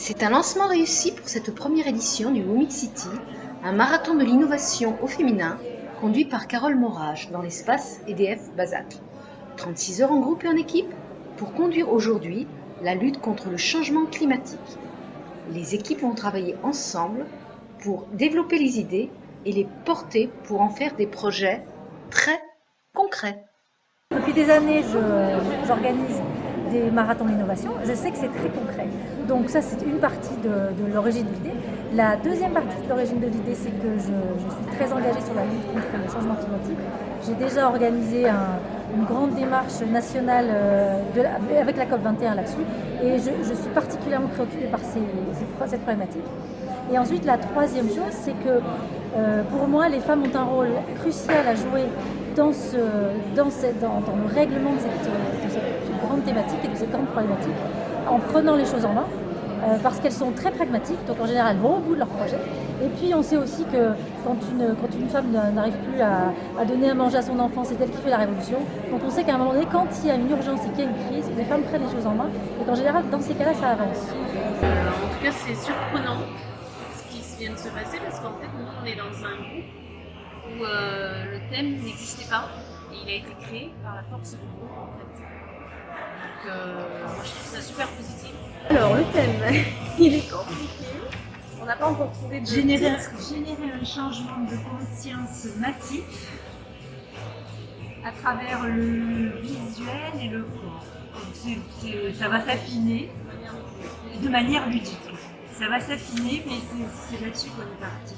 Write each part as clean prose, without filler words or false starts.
C'est un lancement réussi pour cette première édition du Womic City, un marathon de l'innovation au féminin conduit par Carole Morage dans l'espace EDF Bazac. 36 heures en groupe et en équipe pour conduire aujourd'hui la lutte contre le changement climatique. Les équipes vont travailler ensemble pour développer les idées et les porter pour en faire des projets très concrets. Depuis des années, j'organise des marathons d'innovation. Je sais que c'est très concret. Donc ça, c'est une partie de l'origine de l'idée. La deuxième partie de l'origine de l'idée, c'est que je suis très engagée sur la lutte contre le changement climatique. J'ai déjà organisé une grande démarche nationale avec la COP21 là-dessus. Et je suis particulièrement préoccupée par cette problématique. Et ensuite, la troisième chose, c'est que pour moi, les femmes ont un rôle crucial à jouer dans le règlement de cette grande thématique et de cette grande problématique, en prenant les choses en main, parce qu'elles sont très pragmatiques, donc en général elles vont au bout de leur projet. Et puis on sait aussi que quand une femme n'arrive plus à donner à manger à son enfant, c'est elle qui fait la révolution. Donc on sait qu'à un moment donné, quand il y a une urgence et qu'il y a une crise, les femmes prennent les choses en main, et qu'en général, dans ces cas-là, ça avance. En tout cas, c'est surprenant ce qui vient de se passer, parce qu'en fait, nous, on est dans un groupe où le thème n'existait pas et il a été créé par la force du groupe en fait. Donc moi je trouve ça super positif. Alors le thème, il est compliqué. On n'a pas encore trouvé de générer un changement de conscience massif à travers le visuel et le corps. Ça va s'affiner de manière ludique. Ça va s'affiner, mais c'est là-dessus qu'on est parti.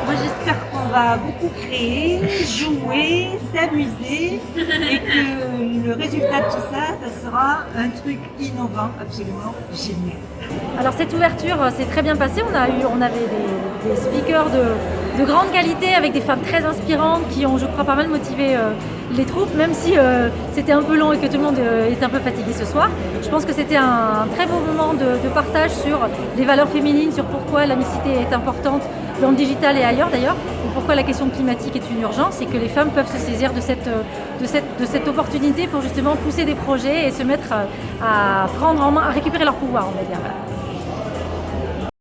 Moi j'espère qu'on va beaucoup créer, jouer, s'amuser et que le résultat de tout ça, ça sera un truc innovant, absolument génial. Alors cette ouverture s'est très bien passée, on avait des speakers de grande qualité avec des femmes très inspirantes qui ont, je crois, pas mal motivé les troupes, même si c'était un peu long et que tout le monde est un peu fatigué ce soir. Je pense que c'était un très beau moment de partage sur les valeurs féminines, sur pourquoi la mixité est importante dans le digital et ailleurs d'ailleurs, et pourquoi la question climatique est une urgence et que les femmes peuvent se saisir de cette opportunité pour justement pousser des projets et se mettre à prendre en main, à récupérer leur pouvoir, on va dire.